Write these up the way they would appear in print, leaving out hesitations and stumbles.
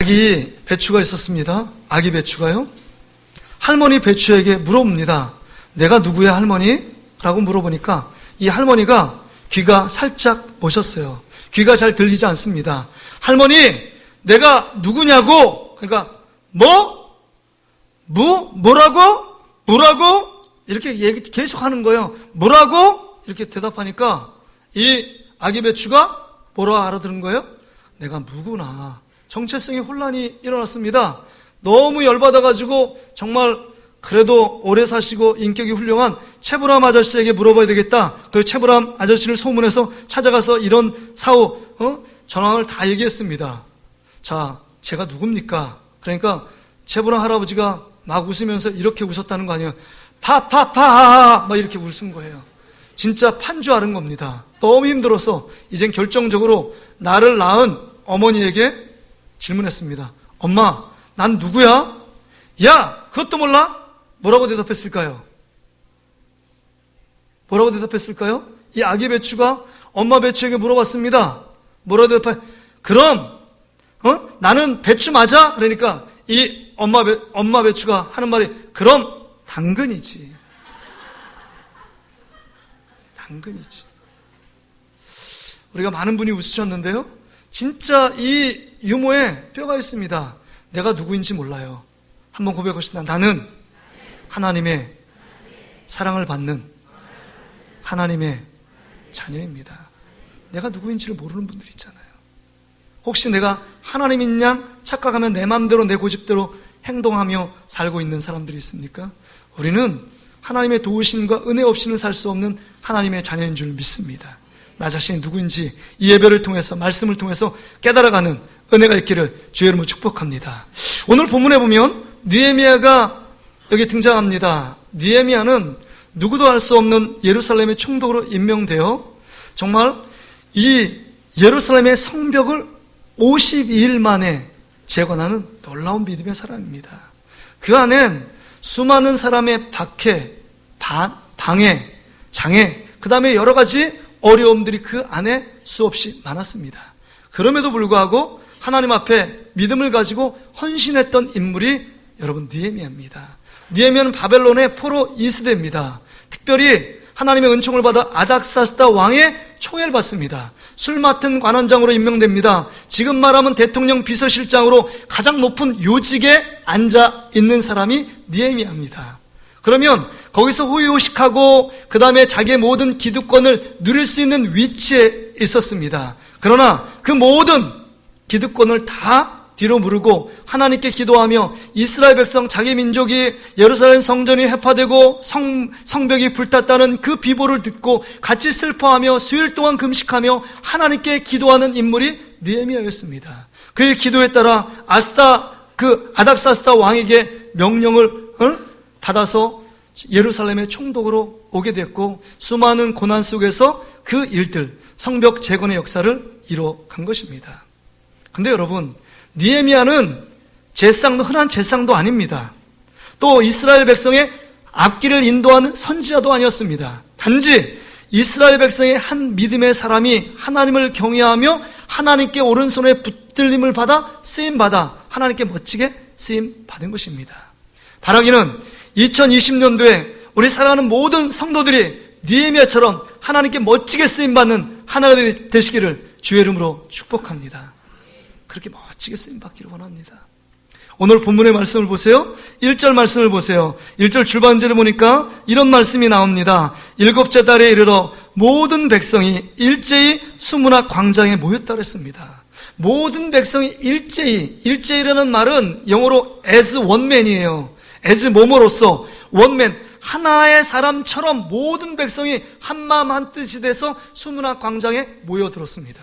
아기 배추가 있었습니다. 아기 배추가요. 할머니 배추에게 물어봅니다. 내가 누구야 할머니? 라고 물어보니까 이 할머니가 귀가 살짝 모셨어요. 귀가 잘 들리지 않습니다. 할머니, 내가 누구냐고? 그러니까 뭐라고? 이렇게 얘기 계속 하는 거예요. 뭐라고? 이렇게 대답하니까 이 아기 배추가 뭐라 알아들은 거예요? 내가 누구나. 정체성의 혼란이 일어났습니다. 너무 열받아가지고 정말 그래도 오래 사시고 인격이 훌륭한 체브람 아저씨에게 물어봐야 되겠다. 그 체브람 아저씨를 소문해서 찾아가서 이런 사후 전황을 다 얘기했습니다. 자, 제가 누굽니까? 그러니까 체브람 할아버지가 막 웃으면서 이렇게 웃었다는 거 아니에요. 파파파 막 이렇게 웃은 거예요. 진짜 판 줄 아는 겁니다. 너무 힘들어서 이젠 결정적으로 나를 낳은 어머니에게 질문했습니다. 엄마, 난 누구야? 야, 그것도 몰라? 뭐라고 대답했을까요? 이 아기 배추가 엄마 배추에게 물어봤습니다. 뭐라고 대답해? 그럼 나는 배추 맞아? 그러니까 이 엄마 배추가 하는 말이 그럼 당근이지. 우리가 많은 분이 웃으셨는데요. 진짜 이 유머에 뼈가 있습니다. 내가 누구인지 몰라요. 한번 고백합시다. 나는 하나님의 사랑을 받는 하나님의 자녀입니다. 내가 누구인지를 모르는 분들이 있잖아요. 혹시 내가 하나님인 양 착각하면 내 마음대로 내 고집대로 행동하며 살고 있는 사람들이 있습니까? 우리는 하나님의 도우심과 은혜 없이는 살 수 없는 하나님의 자녀인 줄 믿습니다. 나 자신이 누구인지 이 예배를 통해서 말씀을 통해서 깨달아가는 은혜가 있기를 주의 이름으로 축복합니다. 오늘 본문에 보면 느헤미야가 여기 등장합니다. 느헤미야는 누구도 알 수 없는 예루살렘의 총독으로 임명되어 정말 이 예루살렘의 성벽을 52일 만에 재건하는 놀라운 믿음의 사람입니다. 그 안엔 수많은 사람의 박해, 방해, 장애, 그 다음에 여러 가지 어려움들이 그 안에 수없이 많았습니다. 그럼에도 불구하고 하나님 앞에 믿음을 가지고 헌신했던 인물이 여러분 느헤미야입니다. 느헤미야는 바벨론의 포로 이스대입니다. 특별히 하나님의 은총을 받아 아닥사스다 왕의 총애를 받습니다. 술 맡은 관원장으로 임명됩니다. 지금 말하면 대통령 비서실장으로 가장 높은 요직에 앉아 있는 사람이 느헤미야입니다. 그러면 거기서 호의호식하고 그 다음에 자기의 모든 기득권을 누릴 수 있는 위치에 있었습니다. 그러나 그 모든 기득권을 다 뒤로 무르고 하나님께 기도하며 이스라엘 백성 자기 민족이 예루살렘 성전이 해파되고 성벽이 불탔다는 그 비보를 듣고 같이 슬퍼하며 수일 동안 금식하며 하나님께 기도하는 인물이 느헤미야였습니다. 그의 기도에 따라 아닥사스다 왕에게 명령을 받아서 예루살렘의 총독으로 오게 됐고 수많은 고난 속에서 그 일들, 성벽 재건의 역사를 이뤄간 것입니다. 근데 여러분, 느헤미야는 흔한 제상도 아닙니다. 또 이스라엘 백성의 앞길을 인도하는 선지자도 아니었습니다. 단지 이스라엘 백성의 한 믿음의 사람이 하나님을 경외하며 하나님께 오른손에 붙들림을 받아 쓰임받아 하나님께 멋지게 쓰임받은 것입니다. 바라기는 2020년도에 우리 사랑하는 모든 성도들이 느헤미야처럼 하나님께 멋지게 쓰임받는 하나가 되시기를 주의 이름으로 축복합니다. 그렇게 멋지게 쓰임받기를 원합니다. 오늘 본문의 말씀을 보세요. 1절 말씀을 보세요. 1절 줄반절을 보니까 이런 말씀이 나옵니다. 7째 달에 이르러 모든 백성이 일제히 수문학 광장에 모였다 그랬습니다. 모든 백성이 일제히라는 말은 영어로 as one man이에요. as 뭐뭐로서 원맨, 하나의 사람처럼 모든 백성이 한마음 한뜻이 돼서 수문학 광장에 모여들었습니다.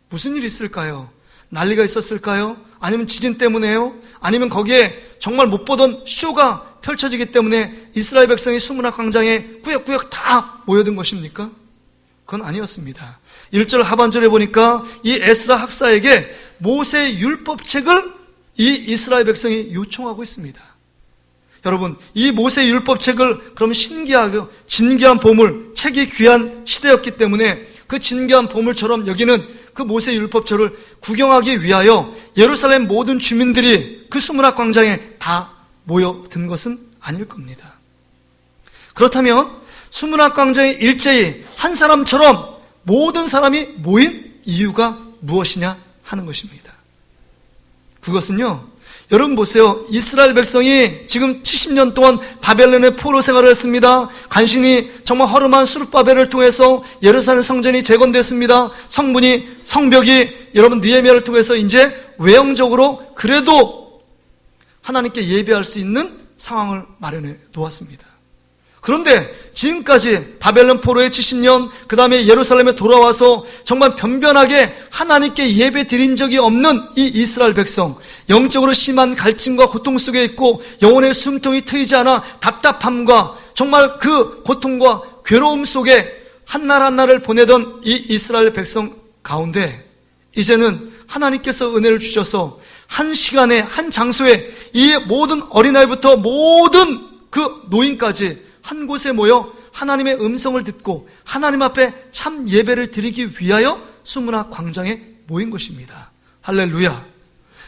무슨 일이 있을까요? 난리가 있었을까요? 아니면 지진 때문에요? 아니면 거기에 정말 못 보던 쇼가 펼쳐지기 때문에 이스라엘 백성이 수문학 광장에 꾸역꾸역 다 모여든 것입니까? 그건 아니었습니다. 1절 하반절에 보니까 이 에스라 학사에게 모세의 율법책을 이 이스라엘 백성이 요청하고 있습니다. 여러분, 이 모세의 율법책을 그럼 신기하고 진귀한 보물, 책이 귀한 시대였기 때문에 그 진귀한 보물처럼 여기는 그 모세 율법처를 구경하기 위하여 예루살렘 모든 주민들이 그 수문학 광장에 다 모여든 것은 아닐 겁니다. 그렇다면 수문학 광장에 일제히 한 사람처럼 모든 사람이 모인 이유가 무엇이냐 하는 것입니다. 그것은요, 여러분 보세요. 이스라엘 백성이 지금 70년 동안 바벨론의 포로 생활을 했습니다. 간신히 정말 허름한 수룹바벨을 통해서 예루살렘 성전이 재건됐습니다. 성벽이 여러분 느헤미야를 통해서 이제 외형적으로 그래도 하나님께 예배할 수 있는 상황을 마련해 놓았습니다. 그런데 지금까지 바벨론 포로의 70년, 그 다음에 예루살렘에 돌아와서 정말 변변하게 하나님께 예배 드린 적이 없는 이 이스라엘 백성, 영적으로 심한 갈증과 고통 속에 있고 영혼의 숨통이 트이지 않아 답답함과 정말 그 고통과 괴로움 속에 한날 한날을 보내던 이 이스라엘 백성 가운데 이제는 하나님께서 은혜를 주셔서 한 시간에 한 장소에 이 모든 어린아이부터 모든 그 노인까지 한 곳에 모여 하나님의 음성을 듣고 하나님 앞에 참 예배를 드리기 위하여 수문학 광장에 모인 것입니다. 할렐루야.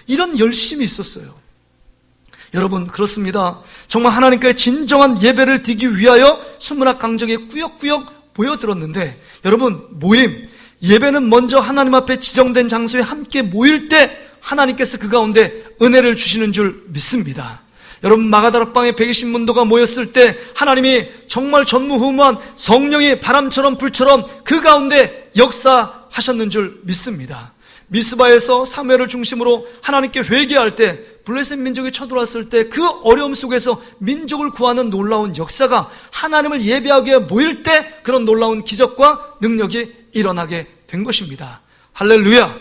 이런 열심이 있었어요. 여러분, 그렇습니다. 정말 하나님께 진정한 예배를 드리기 위하여 수문학 광장에 꾸역꾸역 모여들었는데, 여러분, 예배는 먼저 하나님 앞에 지정된 장소에 함께 모일 때 하나님께서 그 가운데 은혜를 주시는 줄 믿습니다. 여러분, 마가다락방에 120문도가 모였을 때 하나님이 정말 전무후무한 성령이 바람처럼 불처럼 그 가운데 역사하셨는 줄 믿습니다. 미스바에서 사무엘을 중심으로 하나님께 회개할 때 블레셋 민족이 쳐들어왔을 때 그 어려움 속에서 민족을 구하는 놀라운 역사가 하나님을 예배하기에 모일 때 그런 놀라운 기적과 능력이 일어나게 된 것입니다. 할렐루야.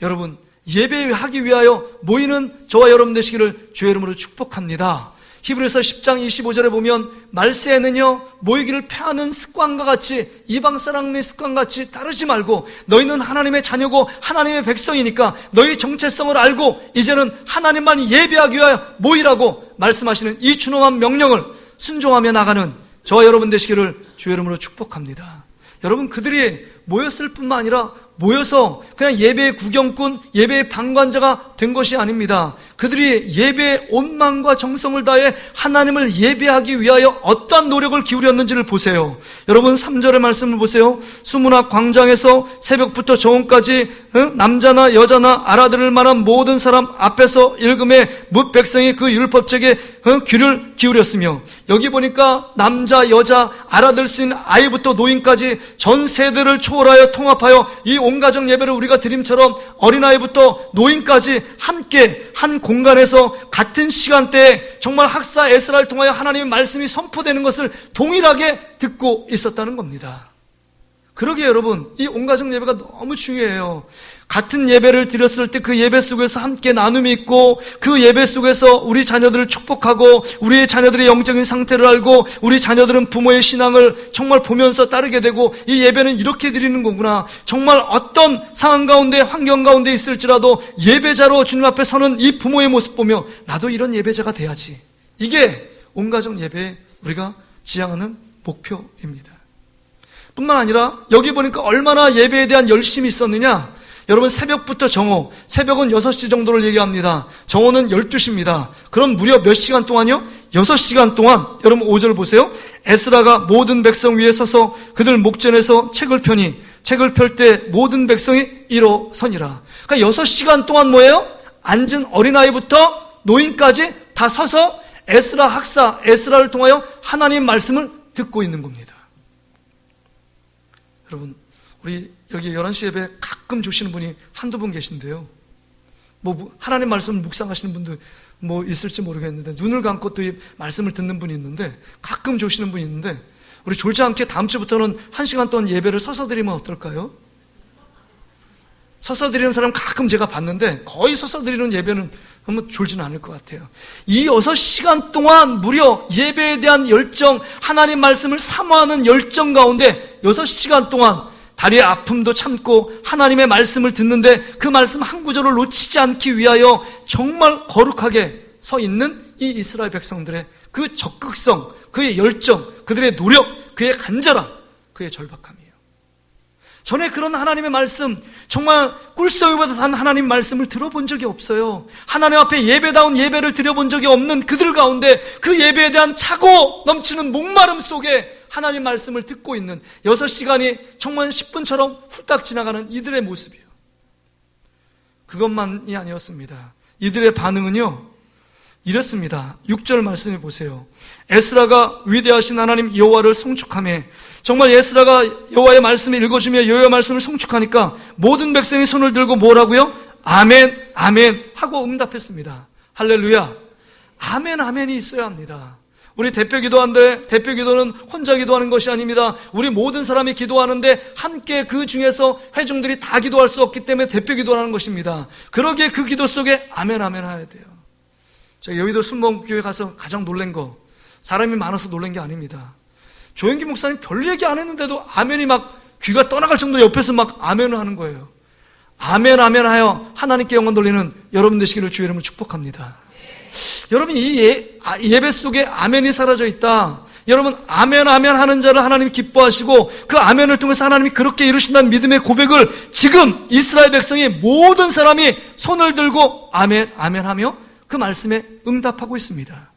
여러분, 예배하기 위하여 모이는 저와 여러분 되시기를 주의 이름으로 축복합니다. 히브리서 10장 25절에 보면 말세에는요, 모이기를 패하는 습관과 같이, 이방 사람의 습관같이 따르지 말고 너희는 하나님의 자녀고 하나님의 백성이니까 너희 정체성을 알고 이제는 하나님만 예배하기 위하여 모이라고 말씀하시는 이 준엄한 명령을 순종하며 나가는 저와 여러분 되시기를 주의 이름으로 축복합니다. 여러분, 그들이 모였을 뿐만 아니라 모여서 그냥 예배의 구경꾼, 예배의 방관자가 된 것이 아닙니다. 그들이 예배의 온 마음과 정성을 다해 하나님을 예배하기 위하여 어떠한 노력을 기울였는지를 보세요. 여러분, 3절의 말씀을 보세요. 수문학 광장에서 새벽부터 정오까지 남자나 여자나 알아들을 만한 모든 사람 앞에서 읽음에 뭇 백성이 그 율법책에 귀를 기울였으며, 여기 보니까 남자, 여자, 알아들 수 있는 아이부터 노인까지 전 세대를 초월하여 통합하여 이 온 가정 예배를 우리가 드림처럼 어린아이부터 노인까지 함께 한 공간에서 같은 시간대에 정말 학사 에스라를 통하여 하나님의 말씀이 선포되는 것을 동일하게 듣고 있었다는 겁니다. 그러기에 여러분, 이 온 가정 예배가 너무 중요해요. 같은 예배를 드렸을 때 그 예배 속에서 함께 나눔이 있고, 그 예배 속에서 우리 자녀들을 축복하고 우리의 자녀들의 영적인 상태를 알고 우리 자녀들은 부모의 신앙을 정말 보면서 따르게 되고, 이 예배는 이렇게 드리는 거구나, 정말 어떤 상황 가운데 환경 가운데 있을지라도 예배자로 주님 앞에 서는 이 부모의 모습 보며 나도 이런 예배자가 돼야지. 이게 온 가정 예배에 우리가 지향하는 목표입니다. 뿐만 아니라 여기 보니까 얼마나 예배에 대한 열심이 있었느냐. 여러분, 새벽부터 정오, 새벽은 6시 정도를 얘기합니다. 정오는 12시입니다. 그럼 무려 몇 시간 동안요? 6시간 동안. 여러분 5절 보세요. 에스라가 모든 백성 위에 서서 그들 목전에서 책을 펴니 책을 펼 때 모든 백성이 일어서니라. 그러니까 6시간 동안 뭐예요? 앉은 어린아이부터 노인까지 다 서서 에스라 학사, 에스라를 통하여 하나님의 말씀을 듣고 있는 겁니다. 여러분, 우리 여기 11시 예배 가끔 주시는 분이 한두 분 계신데요. 하나님 말씀 묵상하시는 분도 있을지 모르겠는데, 눈을 감고 또 이 말씀을 듣는 분이 있는데, 가끔 주시는 분이 있는데, 우리 졸지 않게 다음 주부터는 1시간 동안 예배를 서서 드리면 어떨까요? 서서 드리는 사람 가끔 제가 봤는데, 거의 서서 드리는 예배는 너무 졸지는 않을 것 같아요. 이 6시간 동안 무려 예배에 대한 열정, 하나님 말씀을 사모하는 열정 가운데 6시간 동안 다리의 아픔도 참고 하나님의 말씀을 듣는데 그 말씀 한 구절을 놓치지 않기 위하여 정말 거룩하게 서 있는 이 이스라엘 백성들의 그 적극성, 그의 열정, 그들의 노력, 그의 간절함, 그의 절박함이에요. 전에 그런 하나님의 말씀, 정말 꿀송이보다 단 하나님 말씀을 들어본 적이 없어요. 하나님 앞에 예배다운 예배를 드려본 적이 없는 그들 가운데 그 예배에 대한 차고 넘치는 목마름 속에 하나님 말씀을 듣고 있는 6시간이 정말 10분처럼 훌딱 지나가는 이들의 모습이에요. 그것만이 아니었습니다. 이들의 반응은요, 이랬습니다. 6절 말씀해 보세요. 에스라가 위대하신 하나님 여호와를 송축하며, 정말 에스라가 여호와의 말씀을 읽어주며 여호와의 말씀을 송축하니까 모든 백성이 손을 들고 뭐라고요? 아멘, 아멘 하고 응답했습니다. 할렐루야. 아멘, 아멘이 있어야 합니다. 우리 대표 기도하는데, 대표 기도는 혼자 기도하는 것이 아닙니다. 우리 모든 사람이 기도하는데 함께 그 중에서 회중들이 다 기도할 수 없기 때문에 대표 기도하는 것입니다. 그러기에 그 기도 속에 아멘, 아멘 해야 돼요. 제가 여의도 순복음교회 가서 가장 놀란 거, 사람이 많아서 놀란 게 아닙니다. 조영기 목사님 별 얘기 안 했는데도 아멘이 막 귀가 떠나갈 정도로 옆에서 막 아멘을 하는 거예요. 아멘, 아멘 하여 하나님께 영광 돌리는 여러분 되시기를 주의 이름으로 축복합니다. 여러분, 이 예배 속에 아멘이 사라져 있다. 여러분, 아멘, 아멘 하는 자를 하나님이 기뻐하시고 그 아멘을 통해서 하나님이 그렇게 이루신다는 믿음의 고백을 지금 이스라엘 백성이 모든 사람이 손을 들고 아멘, 아멘 하며 그 말씀에 응답하고 있습니다.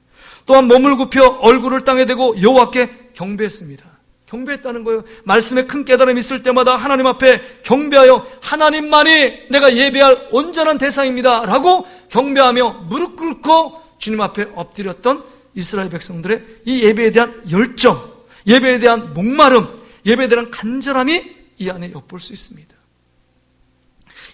또한 몸을 굽혀 얼굴을 땅에 대고 여호와께 경배했습니다. 경배했다는 거예요. 말씀에 큰 깨달음이 있을 때마다 하나님 앞에 경배하여 하나님만이 내가 예배할 온전한 대상입니다 라고 경배하며 무릎 꿇고 주님 앞에 엎드렸던 이스라엘 백성들의 이 예배에 대한 열정, 예배에 대한 목마름, 예배에 대한 간절함이 이 안에 엿볼 수 있습니다.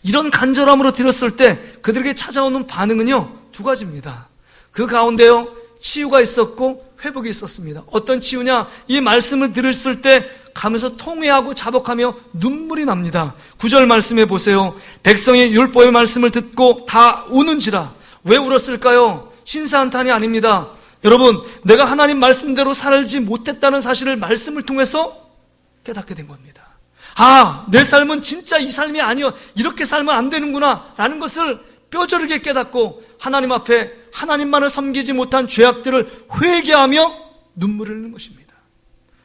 이런 간절함으로 드렸을 때 그들에게 찾아오는 반응은요, 두 가지입니다. 그 가운데요, 치유가 있었고 회복이 있었습니다. 어떤 치유냐? 이 말씀을 들었을 때 가면서 통회하고 자복하며 눈물이 납니다. 9절 말씀해 보세요. 백성이 율법의 말씀을 듣고 다 우는지라. 왜 울었을까요? 신사한탄이 아닙니다. 여러분, 내가 하나님 말씀대로 살지 못했다는 사실을 말씀을 통해서 깨닫게 된 겁니다. 아, 내 삶은 진짜 이 삶이 아니여, 이렇게 살면 안 되는구나 라는 것을 뼈저리게 깨닫고 하나님 앞에 하나님만을 섬기지 못한 죄악들을 회개하며 눈물을 흘리는 것입니다.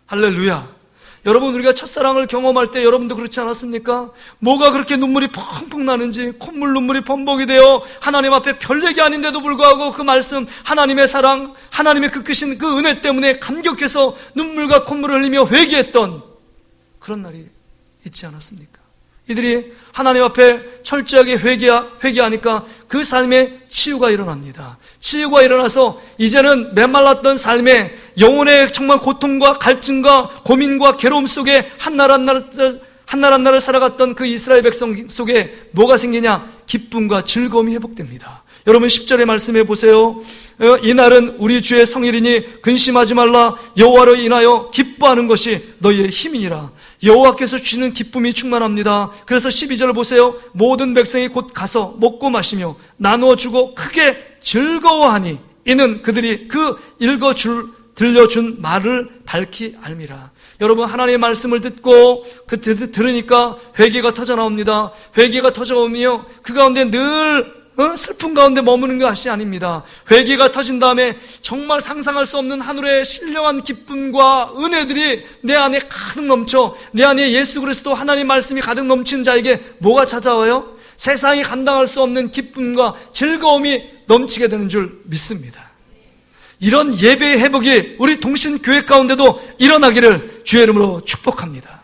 할렐루야. 여러분, 우리가 첫사랑을 경험할 때 여러분도 그렇지 않았습니까? 뭐가 그렇게 눈물이 펑펑 나는지, 콧물 눈물이 범벅이 되어 하나님 앞에 별 얘기 아닌데도 불구하고 그 말씀, 하나님의 사랑, 하나님의 그 크신 그 은혜 때문에 감격해서 눈물과 콧물을 흘리며 회개했던 그런 날이 있지 않았습니까? 이들이 하나님 앞에 철저하게 회개하니까 그 삶에 치유가 일어납니다. 치유가 일어나서 이제는 메말랐던 삶에 영혼의 정말 고통과 갈증과 고민과 괴로움 속에 한 날 한 날을 살아갔던 그 이스라엘 백성 속에 뭐가 생기냐? 기쁨과 즐거움이 회복됩니다. 여러분 10절의 말씀해 보세요. 이날은 우리 주의 성일이니 근심하지 말라. 여호와로 인하여 기뻐하는 것이 너희의 힘이니라. 여호와께서 주시는 기쁨이 충만합니다. 그래서 12절을 보세요. 모든 백성이 곧 가서 먹고 마시며 나누어 주고 크게 즐거워하니 이는 그들이 그 들려준 말을 밝히 알미라. 여러분, 하나님의 말씀을 듣고 들으니까 회개가 터져 나옵니다. 회개가 터져오며 그 가운데 늘 슬픔 가운데 머무는 것이 아닙니다. 회개가 터진 다음에 정말 상상할 수 없는 하늘의 신령한 기쁨과 은혜들이 내 안에 가득 넘쳐, 내 안에 예수 그리스도 하나님 말씀이 가득 넘친 자에게 뭐가 찾아와요? 세상이 감당할 수 없는 기쁨과 즐거움이 넘치게 되는 줄 믿습니다. 이런 예배의 회복이 우리 동신교회 가운데도 일어나기를 주의 이름으로 축복합니다.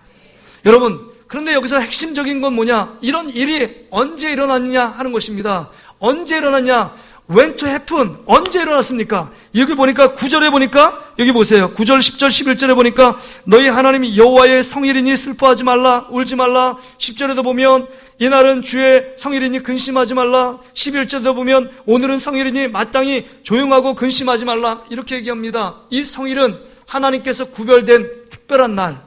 여러분, 그런데 여기서 핵심적인 건 뭐냐? 이런 일이 언제 일어났냐 하는 것입니다. 언제 일어났냐? When to happen? 언제 일어났습니까? 여기 보니까 9절에 보니까 여기 보세요. 9절, 10절, 11절에 보니까 너희 하나님이 여호와의 성일이니 슬퍼하지 말라, 울지 말라. 10절에도 보면 이날은 주의 성일이니 근심하지 말라. 11절에도 보면 오늘은 성일이니 마땅히 조용하고 근심하지 말라. 이렇게 얘기합니다. 이 성일은 하나님께서 구별된 특별한 날,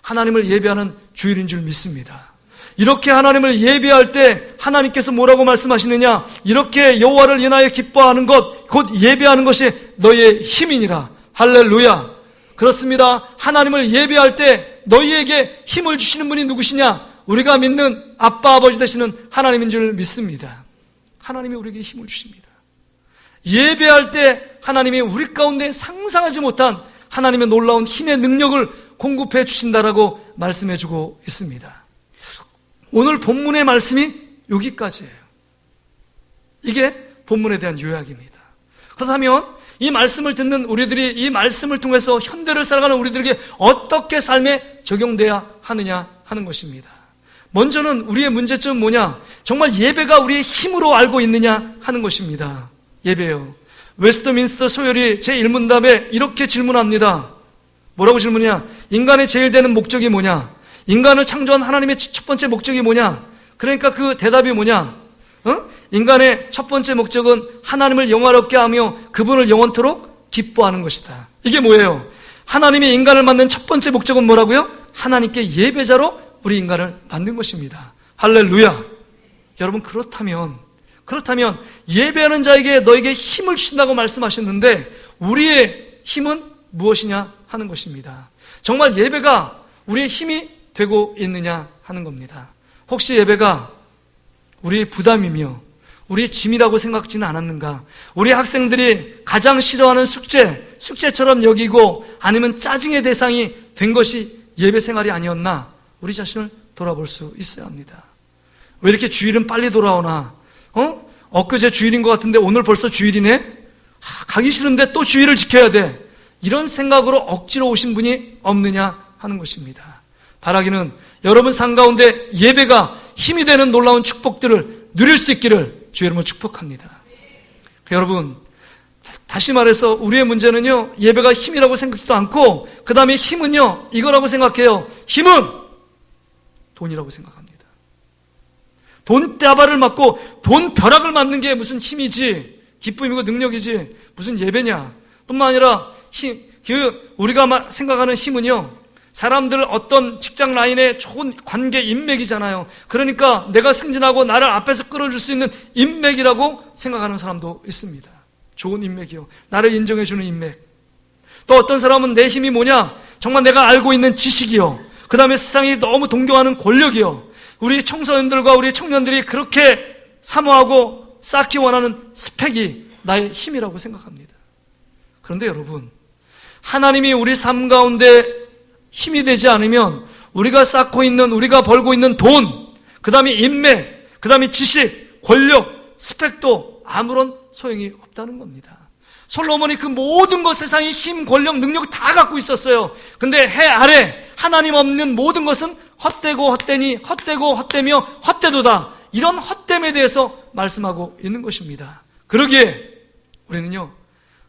하나님을 예배하는 주일인 줄 믿습니다. 이렇게 하나님을 예배할 때 하나님께서 뭐라고 말씀하시느냐? 이렇게 여호와를 인하여 기뻐하는 것, 곧 예배하는 것이 너희의 힘이니라. 할렐루야. 그렇습니다. 하나님을 예배할 때 너희에게 힘을 주시는 분이 누구시냐? 우리가 믿는 아빠 아버지 되시는 하나님인 줄 믿습니다. 하나님이 우리에게 힘을 주십니다. 예배할 때 하나님이 우리 가운데 상상하지 못한 하나님의 놀라운 힘의 능력을 공급해 주신다라고 말씀해 주고 있습니다. 오늘 본문의 말씀이 여기까지예요. 이게 본문에 대한 요약입니다. 그렇다면 이 말씀을 듣는 우리들이 이 말씀을 통해서 현대를 살아가는 우리들에게 어떻게 삶에 적용돼야 하느냐 하는 것입니다. 먼저는 우리의 문제점은 뭐냐? 정말 예배가 우리의 힘으로 알고 있느냐 하는 것입니다. 예배요. 웨스트민스터 소열이 제1문답에 이렇게 질문합니다. 뭐라고 질문이냐? 인간의 제일 되는 목적이 뭐냐? 인간을 창조한 하나님의 첫 번째 목적이 뭐냐? 그러니까 그 대답이 뭐냐? 인간의 첫 번째 목적은 하나님을 영화롭게 하며 그분을 영원토록 기뻐하는 것이다. 이게 뭐예요? 하나님이 인간을 만든 첫 번째 목적은 뭐라고요? 하나님께 예배자로 우리 인간을 만든 것입니다. 할렐루야. 여러분, 그렇다면 예배하는 자에게 너에게 힘을 주신다고 말씀하셨는데 우리의 힘은 무엇이냐 하는 것입니다. 정말 예배가 우리의 힘이 되고 있느냐 하는 겁니다. 혹시 예배가 우리의 부담이며 우리의 짐이라고 생각지는 않았는가? 우리 학생들이 가장 싫어하는 숙제처럼 여기고 아니면 짜증의 대상이 된 것이 예배 생활이 아니었나? 우리 자신을 돌아볼 수 있어야 합니다. 왜 이렇게 주일은 빨리 돌아오나? 엊그제 주일인 것 같은데 오늘 벌써 주일이네? 가기 싫은데 또 주일을 지켜야 돼. 이런 생각으로 억지로 오신 분이 없느냐 하는 것입니다. 바라기는 여러분 삶 가운데 예배가 힘이 되는 놀라운 축복들을 누릴 수 있기를 주 여러분을 축복합니다. 여러분, 다시 말해서 우리의 문제는요, 예배가 힘이라고 생각지도 않고 그 다음에 힘은요, 이거라고 생각해요. 힘은 돈이라고 생각합니다. 돈다발을 맞고 돈 벼락을 맞는 게 무슨 힘이지, 기쁨이고 능력이지 무슨 예배냐. 뿐만 아니라 우리가 생각하는 힘은요, 사람들 어떤 직장 라인의 좋은 관계 인맥이잖아요. 그러니까 내가 승진하고 나를 앞에서 끌어줄 수 있는 인맥이라고 생각하는 사람도 있습니다. 좋은 인맥이요. 나를 인정해주는 인맥. 또 어떤 사람은 내 힘이 뭐냐? 정말 내가 알고 있는 지식이요. 그 다음에 세상이 너무 동경하는 권력이요. 우리 청소년들과 우리 청년들이 그렇게 사모하고 쌓기 원하는 스펙이 나의 힘이라고 생각합니다. 그런데 여러분, 하나님이 우리 삶 가운데 힘이 되지 않으면 우리가 쌓고 있는, 우리가 벌고 있는 돈, 그 다음에 인맥, 그 다음에 지식, 권력, 스펙도 아무런 소용이 없다는 겁니다. 솔로몬이 그 모든 것, 세상의 힘, 권력, 능력 다 갖고 있었어요. 근데 해 아래 하나님 없는 모든 것은 헛되고 헛되니 헛되고 헛되며 헛되도다. 이런 헛됨에 대해서 말씀하고 있는 것입니다. 그러기에 우리는요,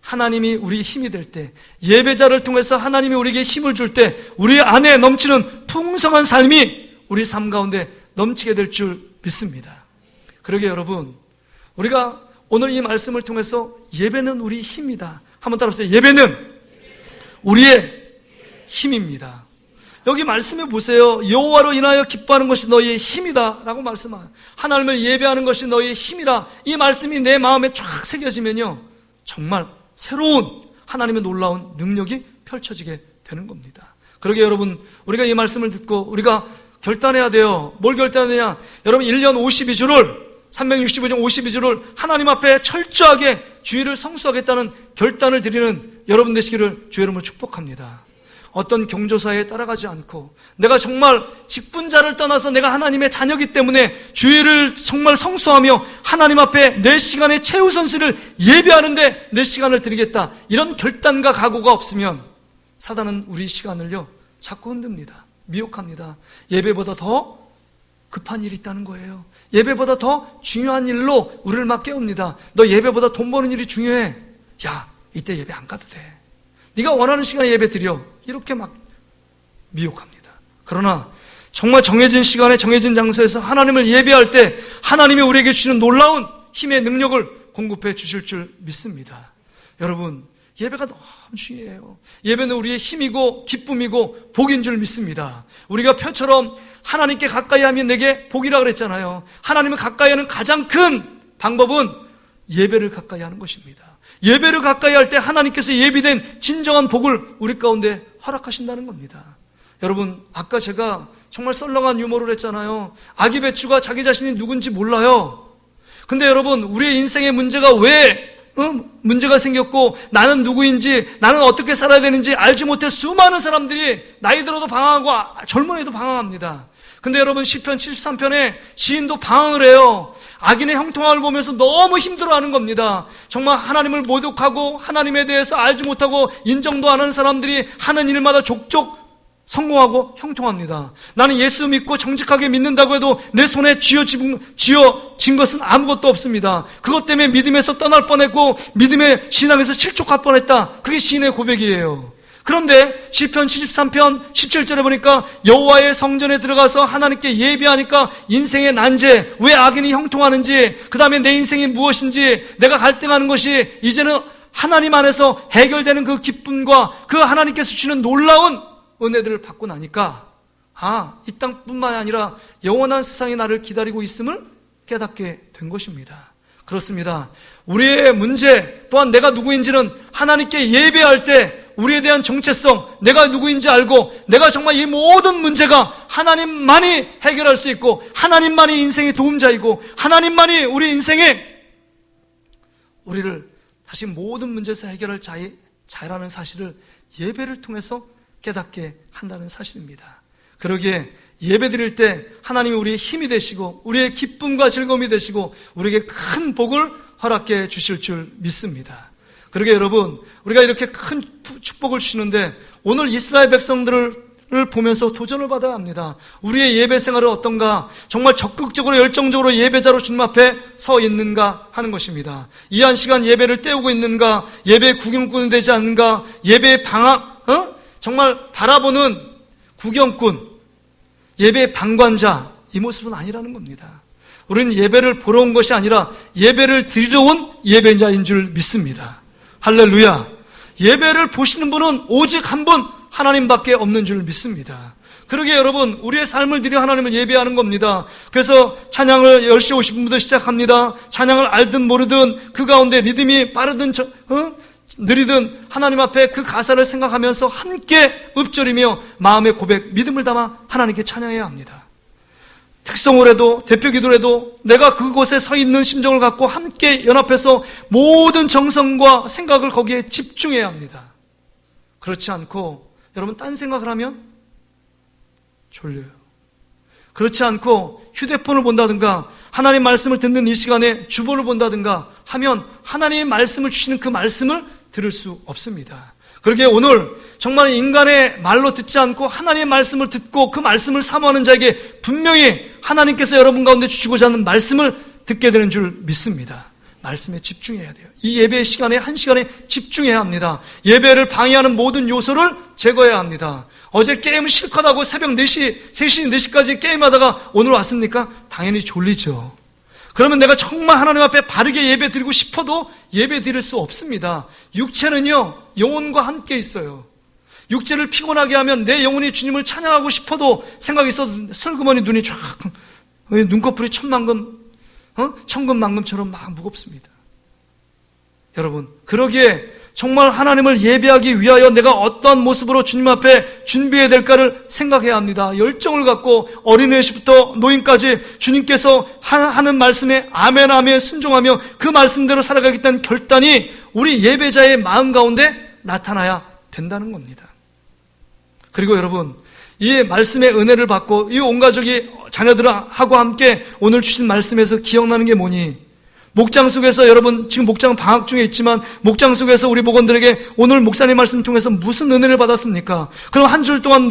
하나님이 우리 힘이 될 때, 예배자를 통해서 하나님이 우리에게 힘을 줄 때 우리 안에 넘치는 풍성한 삶이 우리 삶 가운데 넘치게 될 줄 믿습니다. 그러게 여러분, 우리가 오늘 이 말씀을 통해서 예배는 우리 힘이다. 한번 따라하세요. 예배는 우리의 힘입니다. 여기 말씀해 보세요. 여호와로 인하여 기뻐하는 것이 너희의 힘이다 라고 말씀하세요. 하나님을 예배하는 것이 너희의 힘이라. 이 말씀이 내 마음에 쫙 새겨지면요, 정말 새로운 하나님의 놀라운 능력이 펼쳐지게 되는 겁니다. 그러게 여러분, 우리가 이 말씀을 듣고 우리가 결단해야 돼요. 뭘 결단하느냐? 여러분, 1년 52주를 365년 52주를 하나님 앞에 철저하게 주일을 성수하겠다는 결단을 드리는 여러분 되시기를 주 이름으로 축복합니다. 어떤 경조사에 따라가지 않고 내가 정말 직분자를 떠나서 내가 하나님의 자녀이기 때문에 주일을 정말 성수하며 하나님 앞에 내 시간의 최우선순위를 예배하는데 내 시간을 드리겠다, 이런 결단과 각오가 없으면 사단은 우리 시간을요 자꾸 흔듭니다. 미혹합니다. 예배보다 더 급한 일이 있다는 거예요. 예배보다 더 중요한 일로 우리를 막 깨웁니다. 너 예배보다 돈 버는 일이 중요해. 야, 이때 예배 안 가도 돼. 네가 원하는 시간에 예배 드려. 이렇게 막 미혹합니다. 그러나 정말 정해진 시간에 정해진 장소에서 하나님을 예배할 때 하나님이 우리에게 주시는 놀라운 힘의 능력을 공급해 주실 줄 믿습니다. 여러분, 예배가 너무 중요해요. 예배는 우리의 힘이고 기쁨이고 복인 줄 믿습니다. 우리가 표처럼 하나님께 가까이 하면 내게 복이라 그랬잖아요. 하나님을 가까이 하는 가장 큰 방법은 예배를 가까이 하는 것입니다. 예배를 가까이 할 때 하나님께서 예비된 진정한 복을 우리 가운데 허락하신다는 겁니다. 여러분, 아까 제가 정말 썰렁한 유머를 했잖아요. 아기 배추가 자기 자신이 누군지 몰라요. 근데 여러분, 우리의 인생의 문제가 왜 문제가 생겼고 나는 누구인지, 나는 어떻게 살아야 되는지 알지 못해 수많은 사람들이 나이 들어도 방황하고 젊은 애도 방황합니다. 근데 여러분 시편 73편에 시인도 방황을 해요. 악인의 형통함을 보면서 너무 힘들어하는 겁니다. 정말 하나님을 모독하고 하나님에 대해서 알지 못하고 인정도 안 하는 사람들이 하는 일마다 족족 성공하고 형통합니다. 나는 예수 믿고 정직하게 믿는다고 해도 내 손에 쥐어진 것은 아무것도 없습니다. 그것 때문에 믿음에서 떠날 뻔했고 믿음의 신앙에서 실족할 뻔했다. 그게 시인의 고백이에요. 그런데 시편 73편 17절에 보니까 여호와의 성전에 들어가서 하나님께 예배하니까 인생의 난제, 왜 악인이 형통하는지, 그 다음에 내 인생이 무엇인지, 내가 갈등하는 것이 이제는 하나님 안에서 해결되는 그 기쁨과 그 하나님께서 주시는 놀라운 은혜들을 받고 나니까 이 땅뿐만 아니라 영원한 세상이 나를 기다리고 있음을 깨닫게 된 것입니다. 그렇습니다. 우리의 문제 또한 내가 누구인지는 하나님께 예배할 때 우리에 대한 정체성, 내가 누구인지 알고 내가 정말 이 모든 문제가 하나님만이 해결할 수 있고 하나님만이 인생의 도움자이고 하나님만이 우리 인생에 우리를 다시 모든 문제에서 해결할 자라는 사실을 예배를 통해서 깨닫게 한다는 사실입니다. 그러기에 예배 드릴 때 하나님이 우리의 힘이 되시고 우리의 기쁨과 즐거움이 되시고 우리에게 큰 복을 허락해 주실 줄 믿습니다. 그러게 여러분, 우리가 이렇게 큰 축복을 주시는데 오늘 이스라엘 백성들을 보면서 도전을 받아야 합니다. 우리의 예배 생활은 어떤가? 정말 적극적으로 열정적으로 예배자로 주님 앞에 서 있는가 하는 것입니다. 이 한 시간 예배를 때우고 있는가? 예배 구경꾼이 되지 않는가? 예배 정말 바라보는 구경꾼, 예배 방관자, 이 모습은 아니라는 겁니다. 우리는 예배를 보러 온 것이 아니라 예배를 드리러 온 예배자인 줄 믿습니다. 할렐루야. 예배를 보시는 분은 오직 한 분 하나님밖에 없는 줄 믿습니다. 그러기에 여러분, 우리의 삶을 드려 하나님을 예배하는 겁니다. 그래서 찬양을 10시 50분부터 시작합니다. 찬양을 알든 모르든 그 가운데 리듬이 빠르든 느리든 하나님 앞에 그 가사를 생각하면서 함께 읊조리며 마음의 고백, 믿음을 담아 하나님께 찬양해야 합니다. 특성을 해도 대표 기도를 해도 내가 그곳에 서 있는 심정을 갖고 함께 연합해서 모든 정성과 생각을 거기에 집중해야 합니다. 그렇지 않고 여러분 딴 생각을 하면 졸려요. 그렇지 않고 휴대폰을 본다든가 하나님 말씀을 듣는 이 시간에 주보를 본다든가 하면 하나님의 말씀을 주시는 그 말씀을 들을 수 없습니다. 그러기에 오늘 정말 인간의 말로 듣지 않고 하나님의 말씀을 듣고 그 말씀을 사모하는 자에게 분명히 하나님께서 여러분 가운데 주시고자 하는 말씀을 듣게 되는 줄 믿습니다. 말씀에 집중해야 돼요. 이 예배의 시간에 한 시간에 집중해야 합니다. 예배를 방해하는 모든 요소를 제거해야 합니다. 어제 게임을 실컷 하고 새벽 4시, 3시, 4시까지 게임하다가 오늘 왔습니까? 당연히 졸리죠. 그러면 내가 정말 하나님 앞에 바르게 예배 드리고 싶어도 예배 드릴 수 없습니다. 육체는요, 영혼과 함께 있어요. 육체를 피곤하게 하면 내 영혼이 주님을 찬양하고 싶어도 생각이 있어도 슬그머니 눈이 쫙, 눈꺼풀이 천근만금처럼 막 무겁습니다. 여러분, 그러기에 정말 하나님을 예배하기 위하여 내가 어떠한 모습으로 주님 앞에 준비해야 될까를 생각해야 합니다. 열정을 갖고 어린애시부터 노인까지 주님께서 하는 말씀에 아멘 아멘 순종하며 그 말씀대로 살아가겠다는 결단이 우리 예배자의 마음 가운데 나타나야 된다는 겁니다. 그리고 여러분, 이 말씀의 은혜를 받고 이 온 가족이 자녀들하고 함께 오늘 주신 말씀에서 기억나는 게 뭐니? 목장 속에서 여러분 지금 목장 방학 중에 있지만 목장 속에서 우리 목원들에게 오늘 목사님 말씀 통해서 무슨 은혜를 받았습니까? 그럼 한 줄 동안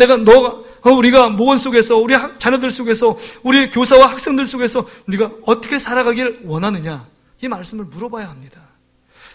우리가 목원 속에서 우리 자녀들 속에서 우리 교사와 학생들 속에서 우리가 어떻게 살아가길 원하느냐? 이 말씀을 물어봐야 합니다.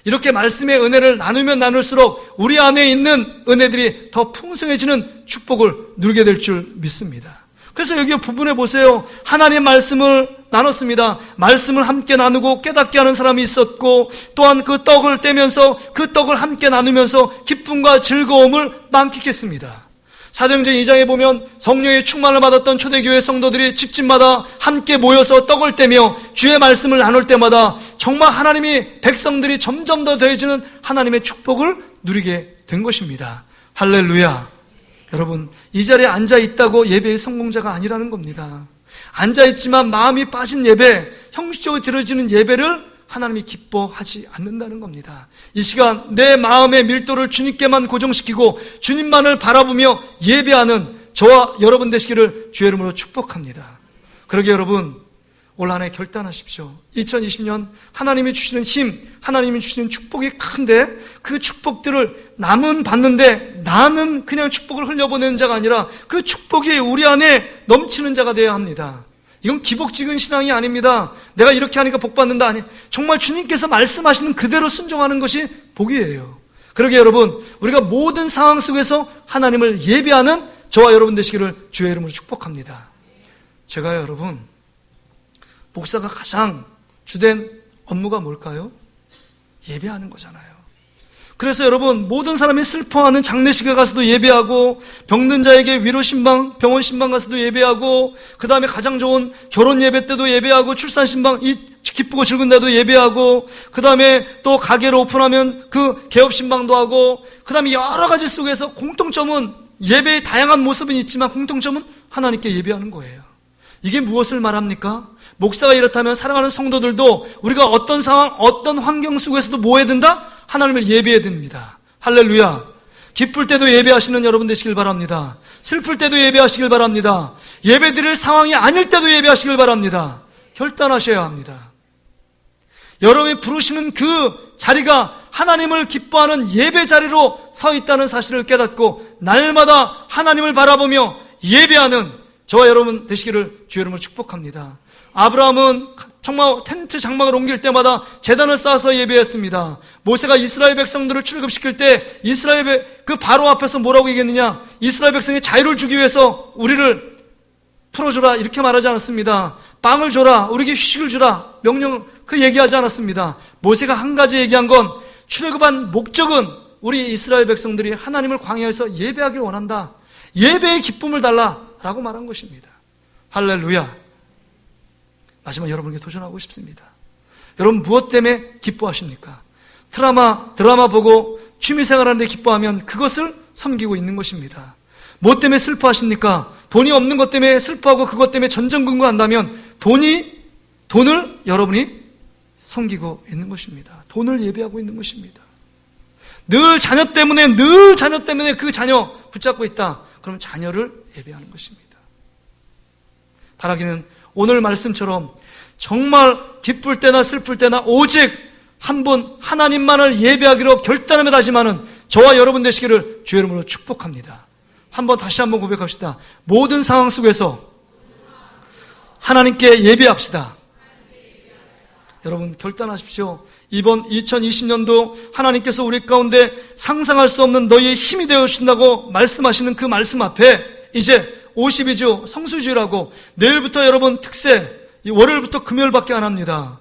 이렇게 말씀의 은혜를 나누면 나눌수록 우리 안에 있는 은혜들이 더 풍성해지는 축복을 누리게 될 줄 믿습니다. 그래서 여기 부분에 보세요. 하나님의 말씀을 나눴습니다. 말씀을 함께 나누고 깨닫게 하는 사람이 있었고 또한 그 떡을 떼면서 그 떡을 함께 나누면서 기쁨과 즐거움을 만끽했습니다. 사도행전 2장에 보면 성령의 충만을 받았던 초대교회 성도들이 집집마다 함께 모여서 떡을 떼며 주의 말씀을 나눌 때마다 정말 하나님이 백성들이 점점 더 더해지는 하나님의 축복을 누리게 된 것입니다. 할렐루야. 여러분, 이 자리에 앉아있다고 예배의 성공자가 아니라는 겁니다. 앉아있지만 마음이 빠진 예배, 형식적으로 드려지는 예배를 하나님이 기뻐하지 않는다는 겁니다. 이 시간 내 마음의 밀도를 주님께만 고정시키고 주님만을 바라보며 예배하는 저와 여러분 되시기를 주의 이름으로 축복합니다. 그러게 여러분, 올 한 해 결단하십시오. 2020년 하나님이 주시는 힘, 하나님이 주시는 축복이 큰데 그 축복들을 남은 받는데 나는 그냥 축복을 흘려보내는 자가 아니라 그 축복이 우리 안에 넘치는 자가 되어야 합니다. 이건 기복직은 신앙이 아닙니다. 내가 이렇게 하니까 복 받는다. 아니, 정말 주님께서 말씀하시는 그대로 순종하는 것이 복이에요. 그러게 여러분, 우리가 모든 상황 속에서 하나님을 예배하는 저와 여러분 되시기를 주의 이름으로 축복합니다. 제가 여러분, 목사가 가장 주된 업무가 뭘까요? 예배하는 거잖아요. 그래서 여러분, 모든 사람이 슬퍼하는 장례식에 가서도 예배하고, 병든 자에게 위로 신방, 병원 신방 가서도 예배하고, 그 다음에 가장 좋은 결혼 예배 때도 예배하고, 출산 신방, 기쁘고 즐거운 데도 예배하고, 그 다음에 또 가게를 오픈하면 그 개업 신방도 하고, 그 다음에 여러 가지 속에서 공통점은 예배의 다양한 모습은 있지만 공통점은 하나님께 예배하는 거예요. 이게 무엇을 말합니까? 목사가 이렇다면 사랑하는 성도들도 우리가 어떤 상황, 어떤 환경 속에서도 뭐 해야 된다? 하나님을 예배해야 됩니다. 할렐루야. 기쁠 때도 예배하시는 여러분 되시길 바랍니다. 슬플 때도 예배하시길 바랍니다. 예배드릴 상황이 아닐 때도 예배하시길 바랍니다. 결단하셔야 합니다. 여러분이 부르시는 그 자리가 하나님을 기뻐하는 예배 자리로 서 있다는 사실을 깨닫고 날마다 하나님을 바라보며 예배하는 저와 여러분 되시기를 주의 이름으로 축복합니다. 아브라함은 정말 텐트 장막을 옮길 때마다 제단을 쌓아서 예배했습니다. 모세가 이스라엘 백성들을 출애굽시킬 때 이스라엘 그 바로 앞에서 뭐라고 얘기했느냐? 이스라엘 백성이 자유를 주기 위해서 우리를 풀어줘라 이렇게 말하지 않았습니다. 빵을 줘라, 우리에게 휴식을 주라, 명령 그 얘기하지 않았습니다. 모세가 한 가지 얘기한 건 출애굽한 목적은 우리 이스라엘 백성들이 하나님을 광야에서 예배하길 원한다. 예배의 기쁨을 달라라고 말한 것입니다. 할렐루야. 마지막 여러분에게 도전하고 싶습니다. 여러분 무엇 때문에 기뻐하십니까? 드라마 보고 취미생활하는데 기뻐하면 그것을 섬기고 있는 것입니다. 뭐 때문에 슬퍼하십니까? 돈이 없는 것 때문에 슬퍼하고 그것 때문에 전전긍긍한다면 돈을 여러분이 섬기고 있는 것입니다. 돈을 예배하고 있는 것입니다. 늘 자녀 때문에 그 자녀 붙잡고 있다. 그럼 자녀를 예배하는 것입니다. 바라기는 오늘 말씀처럼 정말 기쁠 때나 슬플 때나 오직 한 분 하나님만을 예배하기로 결단하며 다짐하는 저와 여러분 되시기를 주의 이름으로 축복합니다. 다시 한번 고백합시다. 모든 상황 속에서 하나님께 예배합시다. 여러분 결단하십시오. 이번 2020년도 하나님께서 우리 가운데 상상할 수 없는 너희의 힘이 되어 주신다고 말씀하시는 그 말씀 앞에 이제 52주 성수주일하고 내일부터 여러분 특세, 월요일부터 금요일밖에 안 합니다.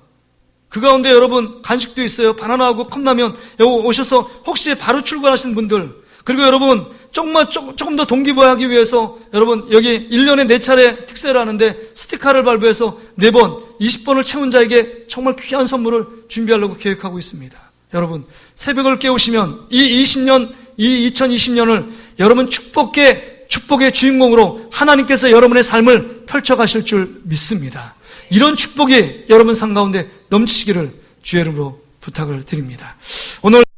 그 가운데 여러분 간식도 있어요. 바나나하고 컵라면 여기 오셔서 혹시 바로 출근하시는 분들, 그리고 여러분 조금 더 동기부여하기 위해서 여러분 여기 1년에 4차례 특세를 하는데 스티커를 발부해서 4번 20번을 채운 자에게 정말 귀한 선물을 준비하려고 계획하고 있습니다. 여러분 새벽을 깨우시면 이 2020년을 여러분 축복의 주인공으로 하나님께서 여러분의 삶을 펼쳐가실 줄 믿습니다. 이런 축복이 여러분 삶 가운데 넘치시기를 주의 이름으로 부탁을 드립니다. 오늘